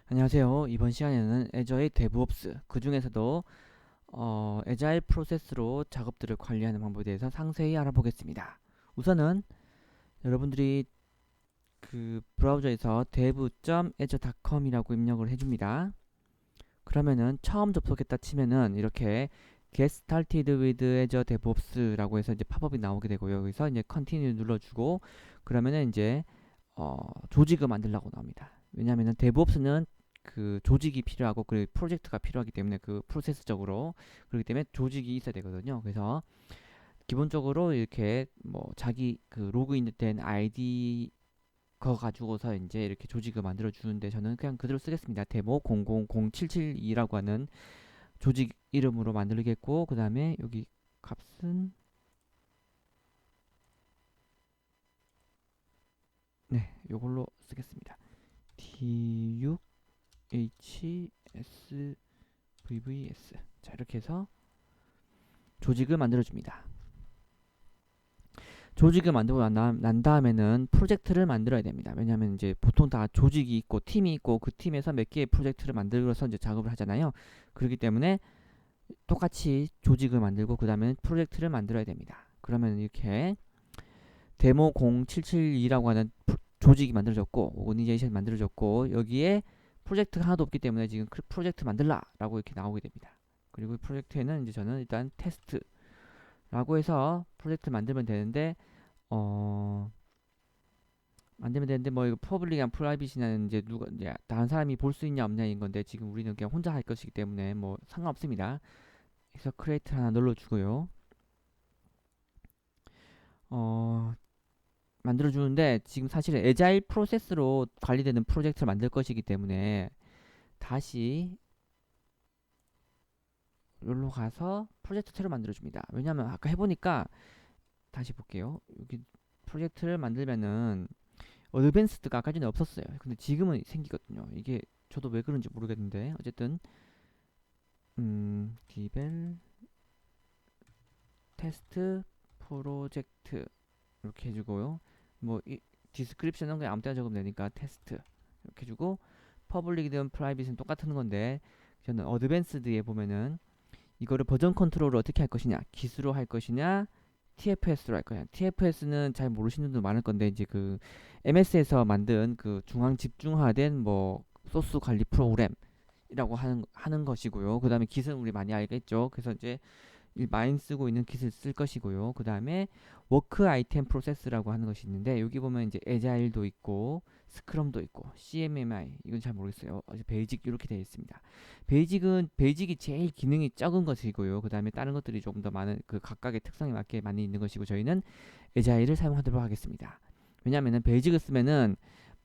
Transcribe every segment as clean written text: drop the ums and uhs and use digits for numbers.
안녕하세요. 이번 시간에는 애저의 데브옵스, 그 중에서도 애자일 프로세스로 작업들을 관리하는 방법에 대해서 상세히 알아보겠습니다. 우선은 여러분들이 그 브라우저에서 dev.azure.com이라고 입력을 해줍니다. 그러면은 처음 접속했다 치면은 이렇게 Get Started with Azure DevOps라고 해서 이제 팝업이 나오게 되고요. 여기서 이제 Continue 눌러주고 그러면은 이제 조직을 만들라고 나옵니다. 왜냐하면은 DevOps는 그 조직이 필요하고 그 프로젝트가 필요하기 때문에 그 프로세스적으로 그렇기 때문에 조직이 있어야 되거든요. 그래서 기본적으로 이렇게 뭐 자기 그 로그인된 아이디 거 가지고서 이제 이렇게 조직을 만들어 주는데 저는 그냥 그대로 쓰겠습니다. 데모 000772라고 하는 조직 이름으로 만들겠고 그 다음에 여기 값은 네 요걸로 쓰겠습니다. D6HSVVS 자 이렇게 해서 조직을 만들어 줍니다. 조직을 만들고 난 다음에는 프로젝트를 만들어야 됩니다. 왜냐하면 이제 보통 다 조직이 있고 팀이 있고 그 팀에서 몇 개의 프로젝트를 만들어서 이제 작업을 하잖아요. 그렇기 때문에 똑같이 조직을 만들고 그 다음에 프로젝트를 만들어야 됩니다. 그러면 이렇게 데모 0772라고 하는 조직이 만들어졌고 오니제이션이 만들어졌고 여기에 프로젝트가 하나도 없기 때문에 지금 프로젝트 만들라 라고 이렇게 나오게 됩니다. 그리고 이 프로젝트에는 이제 저는 일단 테스트라고 해서 프로젝트 만들면 되는데 만들면 되는데 뭐 이거 퍼블릭한 프라이빗이나 이제 누가 이제 다른 사람이 볼 수 있냐 없냐인 건데 지금 우리는 그냥 혼자 할 것이기 때문에 뭐 상관없습니다. 그래서 크리에이트 하나 눌러주고요. 어, 만들어주는데 지금 사실은 에자일 프로세스로 관리되는 프로젝트를 만들 것이기 때문에 다시 여기로 가서 프로젝트를 만들어줍니다. 왜냐하면 아까 해보니까 다시 볼게요. 여기 프로젝트를 만들면은 어드밴스드가 아까 전에 없었어요. 근데 지금은 생기거든요. 이게 저도 왜 그런지 모르겠는데 어쨌든 디벨 테스트 프로젝트 이렇게 해주고요. 뭐 디스크립션은 그냥 아무 때나 적으면 되니까 테스트 이렇게 해주고 퍼블릭이든 프라이빗은 똑같은 건데 저는 어드밴스드에 보면은 이거를 버전 컨트롤을 어떻게 할 것이냐 기수로 할 것이냐 TFS로 할 거냐. TFS는 잘 모르시는 분도 많을 건데 이제 그 MS에서 만든 그 중앙 집중화된 뭐 소스 관리 프로그램이라고 하는 것이고요. 그 다음에 기술은 우리 많이 알겠죠. 그래서 이제 많이 쓰고 있는 기술 쓸 것이고요. 그 다음에 워크 아이템 프로세스라고 하는 것이 있는데 여기 보면 이제 에자일도 있고 스크럼도 있고 CMMI 이건 잘 모르겠어요. 베이직 이렇게 되어 있습니다. 베이직이 제일 기능이 적은 것이고요. 그 다음에 다른 것들이 조금 더 많은 그 각각의 특성에 맞게 많이 있는 것이고 저희는 에자일을 사용하도록 하겠습니다. 왜냐하면은 베이직을 쓰면은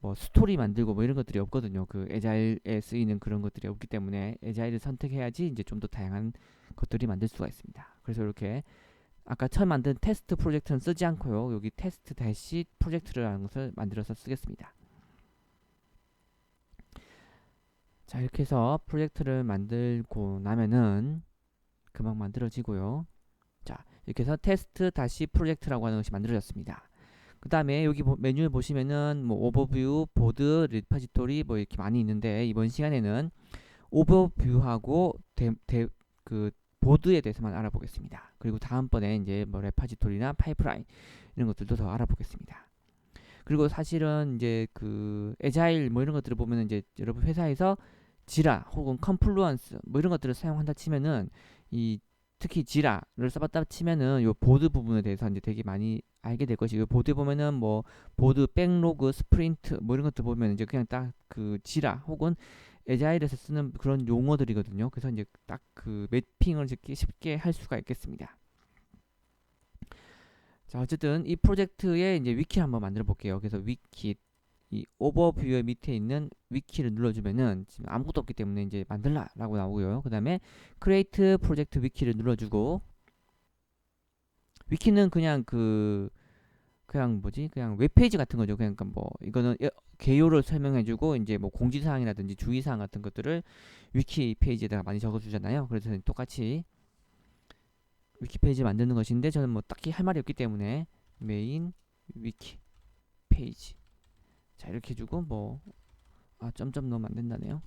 뭐 스토리 만들고 뭐 이런 것들이 없거든요. 그 에자일에 쓰이는 그런 것들이 없기 때문에 에자일을 선택해야지 이제 좀 더 다양한 것들이 만들 수가 있습니다. 그래서 이렇게 아까 처음 만든 테스트 프로젝트는 쓰지 않고요. 여기 테스트 대시 프로젝트라는 것을 만들어서 쓰겠습니다. 자 이렇게 해서 프로젝트를 만들고 나면은 금방 만들어지고요. 자 이렇게 해서 테스트 다시 프로젝트라고 하는 것이 만들어졌습니다. 그 다음에 여기 메뉴에 보시면은 뭐 오버뷰, 보드, 리퍼지토리 뭐 이렇게 많이 있는데 이번 시간에는 오버뷰하고 그 보드에 대해서만 알아보겠습니다. 그리고 다음번에 이제 뭐 레파지토리나 파이프라인 이런 것들도 더 알아보겠습니다. 그리고 사실은 이제 그 에자일 뭐 이런 것들을 보면은 이제 여러분 회사에서 지라 혹은 컴플루언스 뭐 이런 것들을 사용한다 치면은 이 특히 지라를 써봤다 치면은 요 보드 부분에 대해서 이제 되게 많이 알게 될 것이고 보드에 보면은 뭐 보드 백로그 스프린트 뭐 이런 것들 보면 이제 그냥 딱 그 지라 혹은 에자일에서 쓰는 그런 용어들이거든요. 그래서 이제 딱 그 매핑을 쉽게 할 수가 있겠습니다. 자, 어쨌든 이 프로젝트의 이제 위키를 한번 만들어 볼게요. 그래서 위키 이 오버뷰의 밑에 있는 위키를 눌러주면은 지금 아무것도 없기 때문에 이제 만들라라고 나오고요. 그 다음에 크리에이트 프로젝트 위키를 눌러주고 위키는 그냥 그냥 뭐지 그냥 웹페이지 같은 거죠. 그냥 뭐 이거는 개요를 설명해주고 이제 뭐 공지사항이라든지 주의사항 같은 것들을 위키 페이지에다가 많이 적어주잖아요. 그래서 똑같이 위키 페이지 만드는 것인데 저는 뭐 딱히 할 말이 없기 때문에 메인 위키 페이지 자 이렇게 해주고 뭐 점점 넣으면 안 된다네요.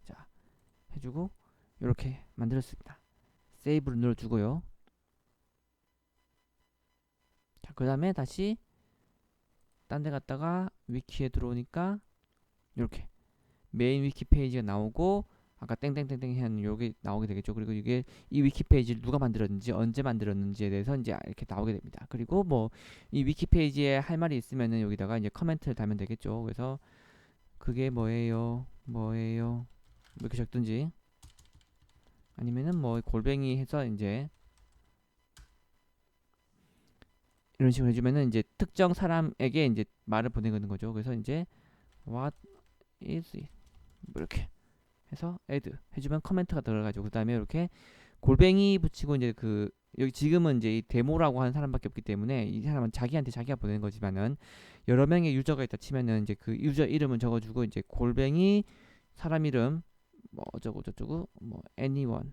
자, 해주고 이렇게 만들었습니다. 세이브를 눌러주고요. 자, 그 다음에 다시 딴 데 갔다가 위키에 들어오니까 이렇게 메인 위키 페이지가 나오고 아까 땡땡땡땡 하는 요게 나오게 되겠죠. 그리고 이게 이 위키 페이지를 누가 만들었는지 언제 만들었는지에 대해서 이제 이렇게 나오게 됩니다. 그리고 뭐 이 위키 페이지에 할 말이 있으면은 여기다가 이제 커멘트를 달면 되겠죠. 그래서 그게 뭐예요 뭐 이렇게 적든지 아니면은 뭐 골뱅이 해서 이제 이런 식으로 해주면은 이제 특정 사람에게 이제 말을 보내는 거죠. 그래서 이제 what is it 뭐 이렇게 해서 add 해주면 커멘트가 들어가죠. 그 다음에 이렇게 골뱅이 붙이고 이제 그 여기 지금은 이제 이 데모라고 하는 사람밖에 없기 때문에 이 사람은 자기한테 자기가 보내는 거지만은 여러 명의 유저가 있다 치면은 이제 그 유저 이름을 적어주고 이제 골뱅이 사람 이름 뭐 어쩌고 저쩌고 뭐 anyone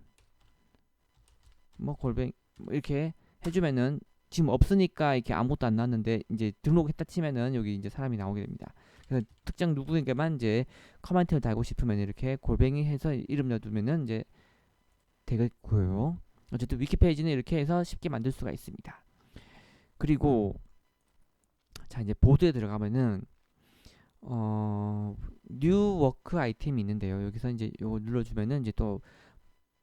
뭐 골뱅이 뭐 이렇게 해주면은 지금 없으니까 이렇게 아무것도 안 나왔는데 이제 등록했다 치면은 여기 이제 사람이 나오게 됩니다. 그래서 특정 누구에게만 이제 커멘트를 달고 싶으면 이렇게 골뱅이 해서 이름 넣어두면은 이제 되겠고요. 어쨌든 위키 페이지는 이렇게 해서 쉽게 만들 수가 있습니다. 그리고 자 이제 보드에 들어가면은 뉴 워크 아이템이 있는데요. 여기서 이제 요거 눌러주면은 이제 또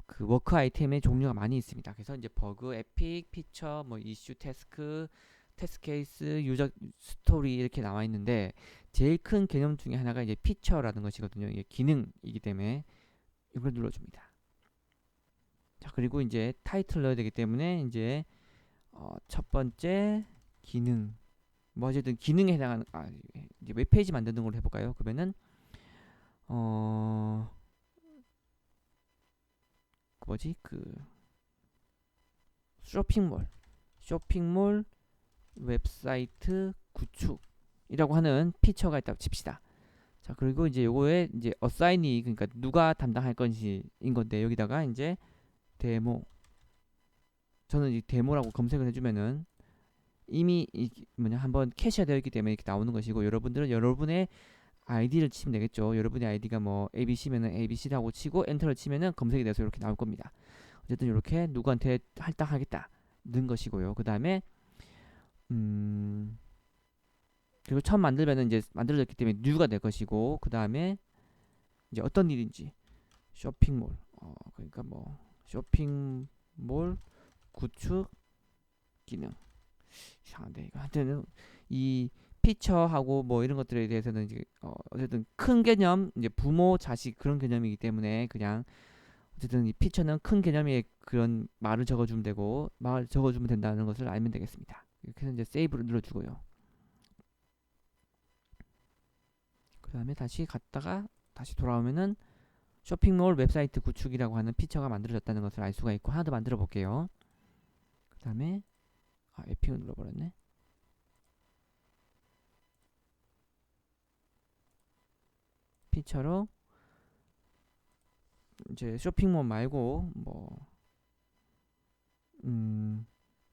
그 워크 아이템의 종류가 많이 있습니다. 그래서 이제 버그, 에픽, 피처, 뭐 이슈, 태스크, 테스트 케이스, 유저 스토리 이렇게 나와 있는데 제일 큰 개념 중에 하나가 이제 피처라는 것이거든요. 이게 기능이기 때문에 이걸 눌러줍니다. 자 그리고 이제 타이틀 넣어야 되기 때문에 이제 첫 번째 기능 뭐 어쨌든 기능에 해당하는 이제 웹페이지 만드는 걸로 해볼까요? 그러면은 그 뭐지 그 쇼핑몰 웹사이트 구축이라고 하는 피처가 있다고 칩시다. 자 그리고 이제 요거에 이제 어사인이 그러니까 누가 담당할 건지인 건데 여기다가 이제 데모 저는 이 데모라고 검색을 해주면은 이미 한번 캐시가 되어 있기 때문에 이렇게 나오는 것이고 여러분들은 여러분의 아이디를 치면 되겠죠. 여러분의 아이디가 뭐 ABC면은 ABC라고 치고 엔터를 치면은 검색이 돼서 이렇게 나올 겁니다. 어쨌든 이렇게 누구한테 할당하겠다 는 것이고요. 그 다음에 그리고 처음 만들면은 이제 만들어졌기 때문에 뉴가 될 것이고 그 다음에 이제 어떤 일인지 쇼핑몰 그러니까 뭐 쇼핑몰 구축 기능 이상한데 이거 하여튼 이 피처하고 뭐 이런 것들에 대해서는 이제 어쨌든 큰 개념 이제 부모 자식 그런 개념이기 때문에 그냥 어쨌든 이 피처는 큰 개념의 그런 말을 적어주면 되고 말 적어주면 된다는 것을 알면 되겠습니다. 이렇게 해서 이제 세이브를 눌러주고요. 그 다음에 다시 갔다가 다시 돌아오면은 쇼핑몰 웹사이트 구축이라고 하는 피처가 만들어졌다는 것을 알 수가 있고 하나 더 만들어 볼게요. 그 다음에 에픽을 눌러버렸네. 피처로 이제 쇼핑몰 말고 뭐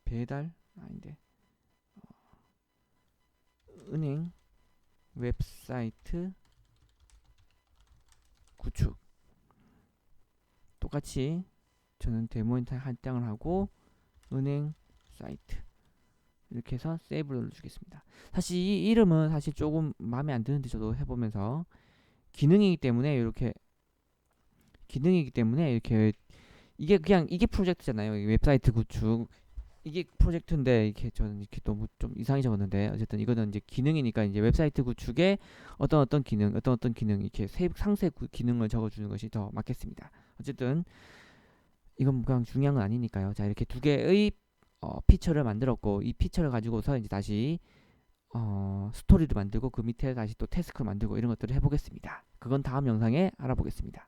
배달 아닌데 은행 웹사이트 구축 똑같이 저는 데모인터 할당을 하고 은행 사이트 이렇게 해서 세이브를 눌러주겠습니다. 사실 이 이름은 사실 조금 마음에 안 드는데 저도 해보면서 기능이기 때문에 이렇게 이게 그냥 이게 프로젝트잖아요. 웹사이트 구축 이게 프로젝트인데 이렇게 저는 이렇게 너무 좀 이상하게 적었는데 어쨌든 이거는 이제 기능이니까 이제 웹사이트 구축에 어떤 기능 이렇게 상세 기능을 적어주는 것이 더 맞겠습니다. 어쨌든 이건 그냥 중요한 건 아니니까요. 자 이렇게 두 개의 피처를 만들었고 이 피처를 가지고서 이제 다시 스토리를 만들고 그 밑에 다시 또 태스크를 만들고 이런 것들을 해보겠습니다. 그건 다음 영상에 알아보겠습니다.